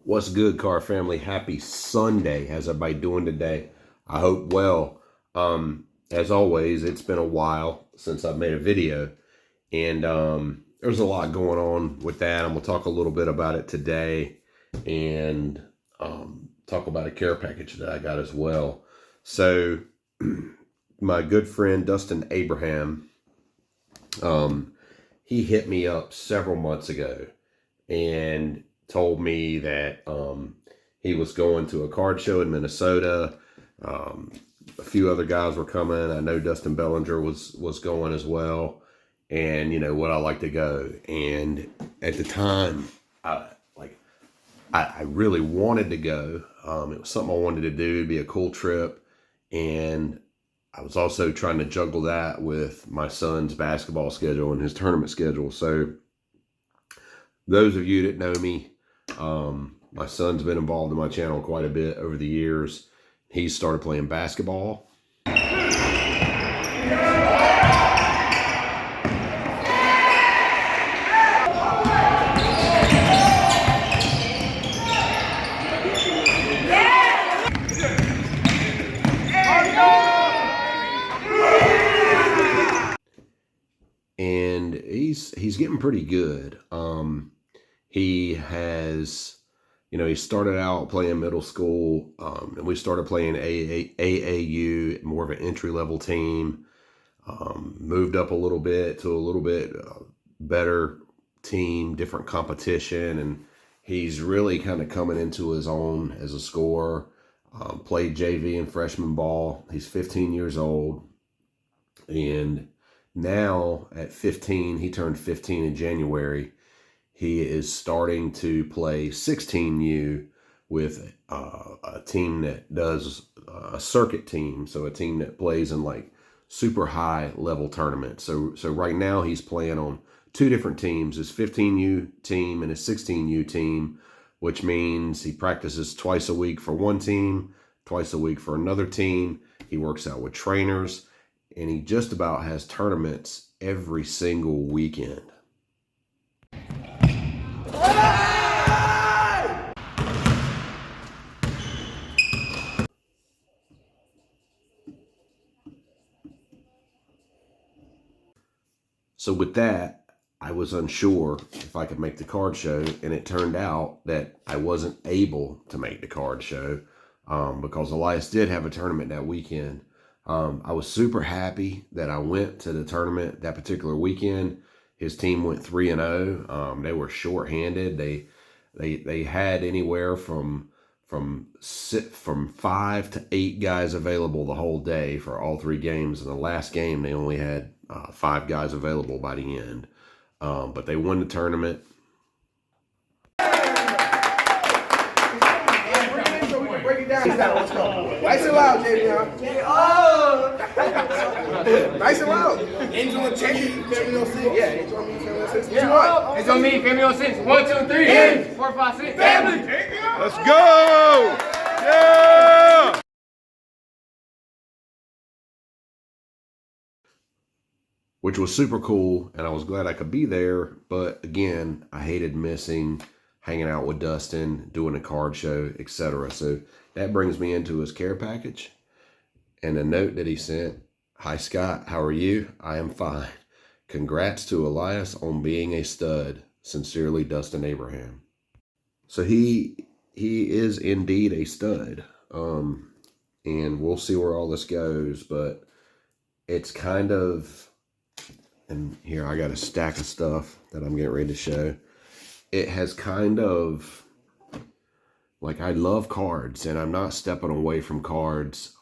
What's good, car family? Happy Sunday. How's everybody doing today? I hope well. As always, it's been a while since I've made a video, and there's a lot going on with that. I'm gonna talk a little bit about it today, and talk about a care package that I got as well. So, my good friend Dustin Abraham, he hit me up several months ago and told me that he was going to a card show in Minnesota. A few other guys were coming. I know Dustin Bellinger was going as well. And, you know, would I like to go? And at the time, I really wanted to go. It was something I wanted to do. It'd be a cool trip. And I was also trying to juggle that with my son's basketball schedule and his tournament schedule. So those of you that know me, my son's been involved in my channel quite a bit over the years. He started playing basketball. And he's getting pretty good. He has, you know, he started out playing middle school, and we started playing AAU, more of an entry-level team. Moved up a little bit to a little bit better team, different competition, and he's really kind of coming into his own as a scorer. Played JV and freshman ball. He's 15 years old, and now at 15, he turned 15 in January. He is starting to play 16U with a team that does a circuit team. So a team that plays in like super high level tournaments. So right now he's playing on two different teams, his 15U team and his 16U team, which means he practices twice a week for one team, twice a week for another team. He works out with trainers, and he just about has tournaments every single weekend. So with that, I was unsure if I could make the card show, and it turned out that I wasn't able to make the card show because Elias did have a tournament that weekend. I was super happy that I went to the tournament that particular weekend. His team went 3-0. They were shorthanded. They had anywhere from 5 to 8 guys available the whole day for all 3 games. In the last game, they only had 5 guys available by the end. But they won the tournament. Nice and loud, JB. Oh! Nice and loud. Enjoy Family 06. Yeah, enjoy me, Family 06. What you want? Enjoy me, Family 06. 1, 2, 3. Hands. 4, 5, 6. Family. Let's go! Yeah! Which was super cool, and I was glad I could be there. But again, I hated missing hanging out with Dustin, doing a card show, etc. So that brings me into his care package and a note that he sent. Hi, Scott. How are you? I am fine. Congrats to Elias on being a stud. Sincerely, Dustin Abraham. So he is indeed a stud. And we'll see where all this goes, but it's kind of, and here I got a stack of stuff that I'm getting ready to show. It has kind of, like, I love cards, and I'm not stepping away from cards.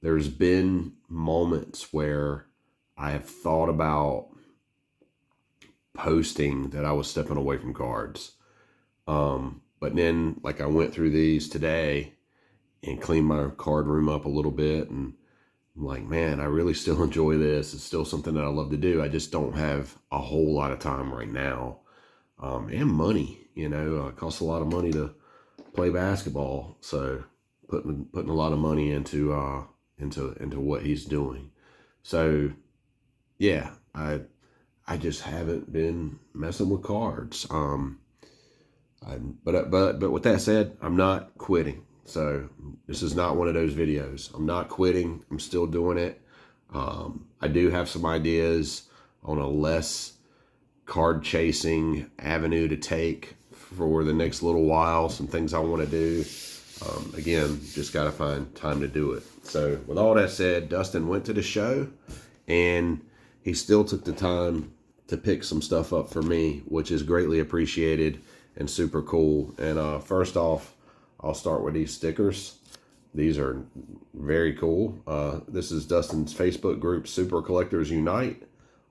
There's been moments where I have thought about posting that I was stepping away from cards. But then, like, I went through these today and cleaned my card room up a little bit, and I'm like, man, I really still enjoy this. It's still something that I love to do. I just don't have a whole lot of time right now. And money, you know, it costs a lot of money to play basketball. So putting a lot of money into what he's doing. So yeah, I just haven't been messing with cards. But with that said, I'm not quitting. So this is not one of those videos. I'm not quitting. I'm still doing it. I do have some ideas on a less card chasing avenue to take for the next little while. Some things I want to do. Again, just got to find time to do it. So with all that said, Dustin went to the show and he still took the time to pick some stuff up for me, which is greatly appreciated and super cool. And first off, I'll start with these stickers. These are very cool. This is Dustin's Facebook group, Super Collectors Unite,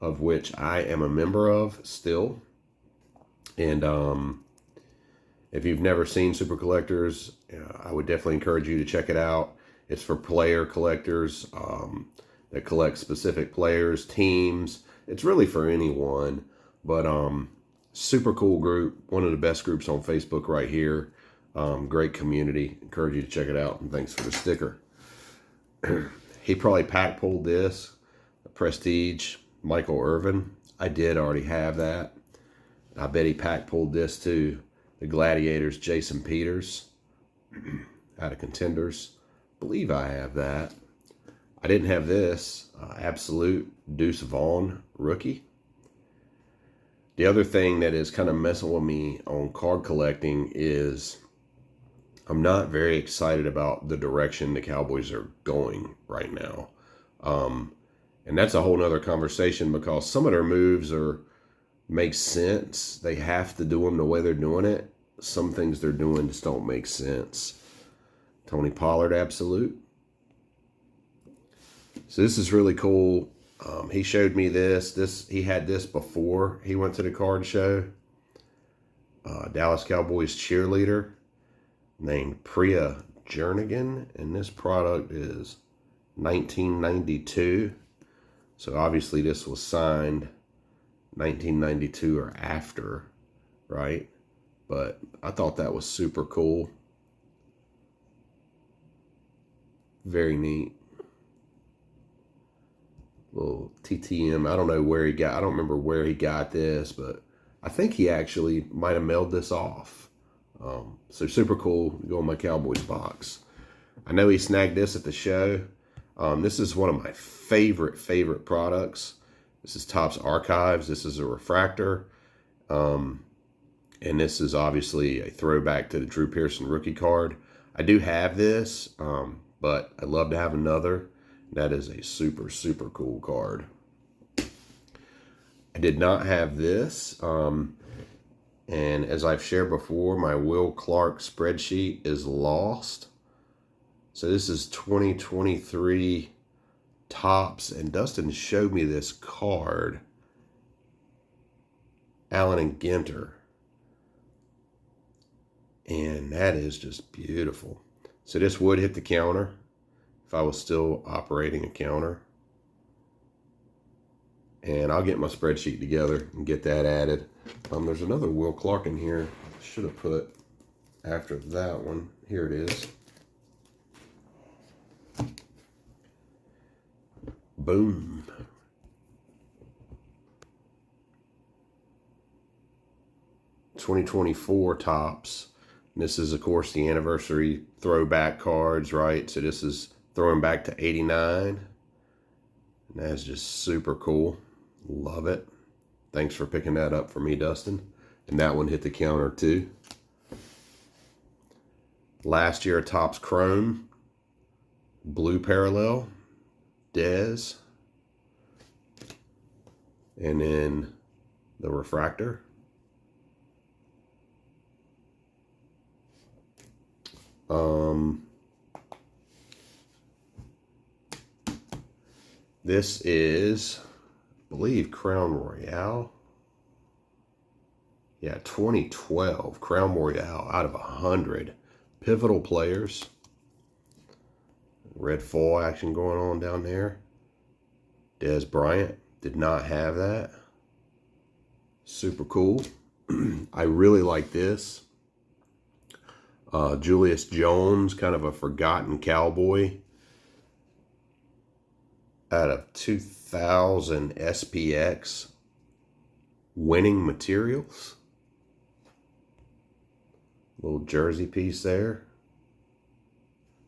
of which I am a member of still. And if you've never seen Super Collectors, I would definitely encourage you to check it out. It's for player collectors that collect specific players, teams. It's really for anyone, but super cool group. One of the best groups on Facebook right here. Great community. Encourage you to check it out, and thanks for the sticker. He probably pack pulled this, a Prestige Michael Irvin. I did already have that. I bet he pack pulled this too. The Gladiators Jason Peters out of Contenders. Believe I have that. I didn't have this. Absolute Deuce Vaughn rookie. The other thing that is kind of messing with me on card collecting is I'm not very excited about the direction the Cowboys are going right now. And that's a whole nother conversation because some of their moves make sense. They have to do them the way they're doing it. Some things they're doing just don't make sense. Tony Pollard, absolute. So this is really cool. He showed me this. He had this before he went to the card show. Dallas Cowboys cheerleader named Priya Jernigan, and this product is 1992. So obviously this was signed 1992 or after, right? But I thought that was super cool. Very neat. Little TTM. I don't know where he got, I don't remember where he got this, but I think he actually might have mailed this off. So super cool. Go in my Cowboys box. I know he snagged this at the show. This is one of my favorite products. This is Topps Archives. This is a refractor. And this is obviously a throwback to the Drew Pearson rookie card. I do have this, but I'd love to have another. That is a super cool card. I did not have this. And as I've shared before, my Will Clark spreadsheet is lost. So this is 2023 Topps, and Dustin showed me this card. Allen and Ginter. And that is just beautiful. So this would hit the counter if I was still operating a counter. And I'll get my spreadsheet together and get that added. There's another Will Clark in here. Should have put after that one. Here it is. Boom. '24 Topps. And this is, of course, the anniversary throwback cards, right? So this is throwing back to 89. And that's just super cool. Love it. Thanks for picking that up for me, Dustin. And that one hit the counter too. Last year, Topps Chrome. Blue parallel. Dez. And then the refractor. This is, I believe, Crown Royale. Yeah, 2012 Crown Royale out of 100. Pivotal players. Red foil action going on down there. Dez Bryant did not have that. Super cool. I really like this. Julius Jones, kind of a forgotten Cowboy. Out of 2000 SPX winning materials. Little jersey piece there.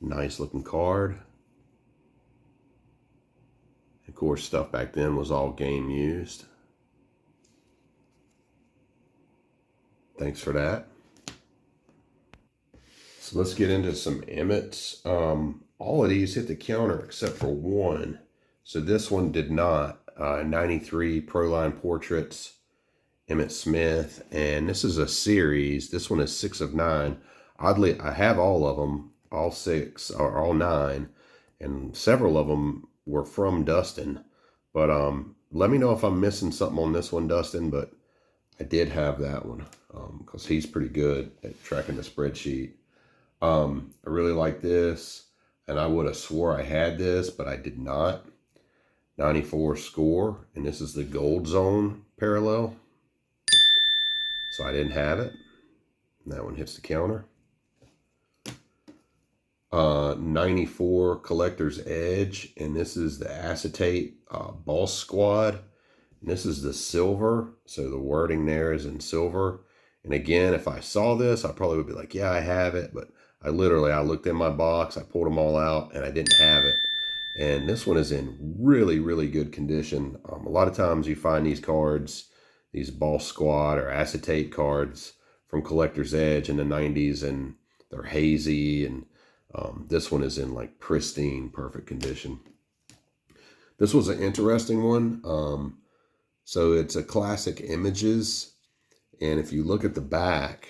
Nice looking card. Of course, stuff back then was all game used. Thanks for that. So let's get into some Emmetts. All of these hit the counter except for one. So this one did not. 93 Proline Portraits, Emmitt Smith. And this is a series. This one is 6 of 9. Oddly, I have all of them, all 6 or all 9. And several of them were from Dustin. But let me know if I'm missing something on this one, Dustin. But I did have that one because he's pretty good at tracking the spreadsheet. I really like this, and I would have swore I had this, but I did not. 94 score, and this is the gold zone parallel. So I didn't have it. And that one hits the counter. 94 Collector's Edge, and this is the acetate Boss Squad. And this is the silver, so the wording there is in silver. And again, if I saw this, I probably would be like, yeah, I have it. But I looked in my box, I pulled them all out, and I didn't have it. And this one is in really, really good condition. A lot of times you find these cards, these Boss Squad or acetate cards from Collector's Edge in the 90s, and they're hazy. And this one is in like pristine, perfect condition. This was an interesting one. So it's a Classic Images. And if you look at the back,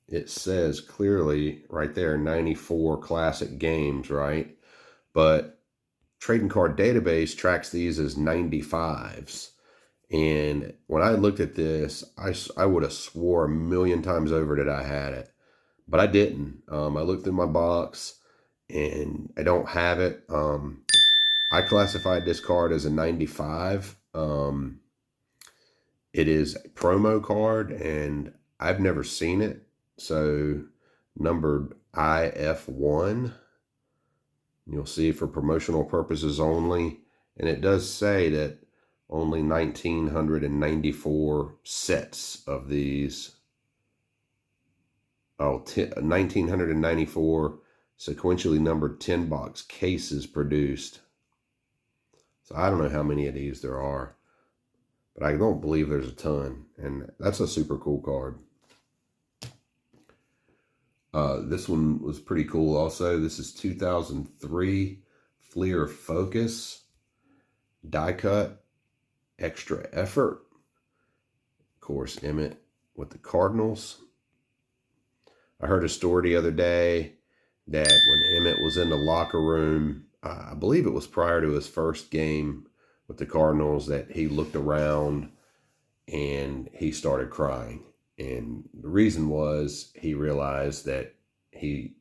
it says clearly right there, 94 classic games, right? But Trading Card Database tracks these as 95s. And when I looked at this, I would have swore a million times over that I had it. But I didn't. I looked in my box and I don't have it. I classified this card as a 95. It is a promo card and I've never seen it. So numbered IF1, you'll see for promotional purposes only. And it does say that only 1,994 sets of these, 1,994 sequentially numbered 10-box cases produced. So I don't know how many of these there are, but I don't believe there's a ton. And that's a super cool card. This one was pretty cool also. This is 2003 Fleer Focus die cut, extra effort. Of course, Emmitt with the Cardinals. I heard a story the other day that when Emmitt was in the locker room, I believe it was prior to his first game with the Cardinals, that he looked around and he started crying. And the reason was he realized that he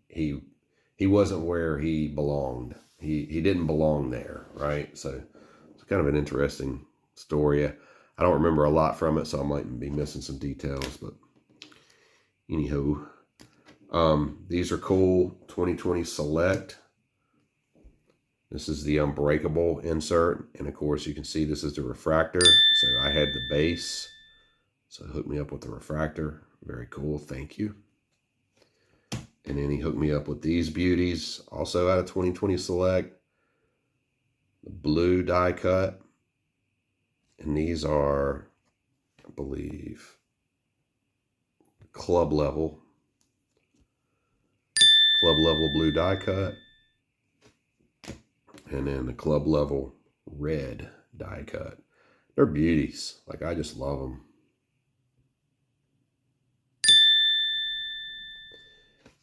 wasn't where he belonged. He didn't belong there, right? So it's kind of an interesting story. I don't remember a lot from it, so I might be missing some details. But anyhow, these are cool. 2020 Select. This is the Unbreakable insert. And of course, you can see this is the refractor. So I had the base. So hook me up with the refractor. Very cool. Thank you. And then he hooked me up with these beauties. Also out of 2020 Select. The blue die cut. And these are, I believe, club level. Club level blue die cut. And then the club level red die cut. They're beauties. Like, I just love them.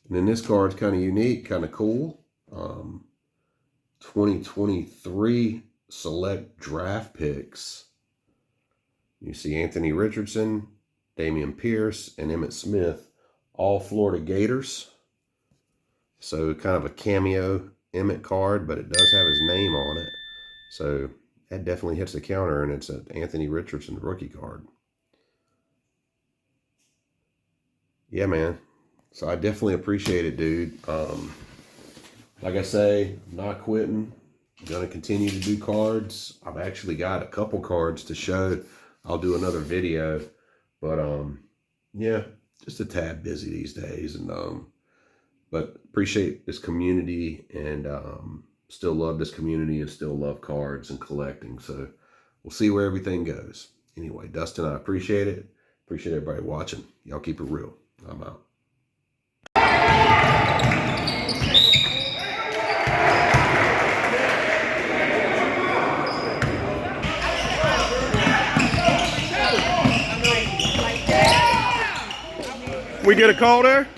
And then this card's kind of unique, kind of cool. 2023 Select Draft Picks. You see Anthony Richardson, Damian Pierce, and Emmitt Smith, all Florida Gators. So kind of a cameo Emmitt card, but it does have his name on it. So that definitely hits the counter, and it's an Anthony Richardson rookie card. Yeah, man. So I definitely appreciate it, dude. Like I say, I'm not quitting. I'm going to continue to do cards. I've actually got a couple cards to show. I'll do another video. But, yeah, just a tad busy these days, and but appreciate this community, and still love this community, and still love cards and collecting. So we'll see where everything goes. Anyway, Dustin, I appreciate it. Appreciate everybody watching. Y'all keep it real. I'm out. We get a call there?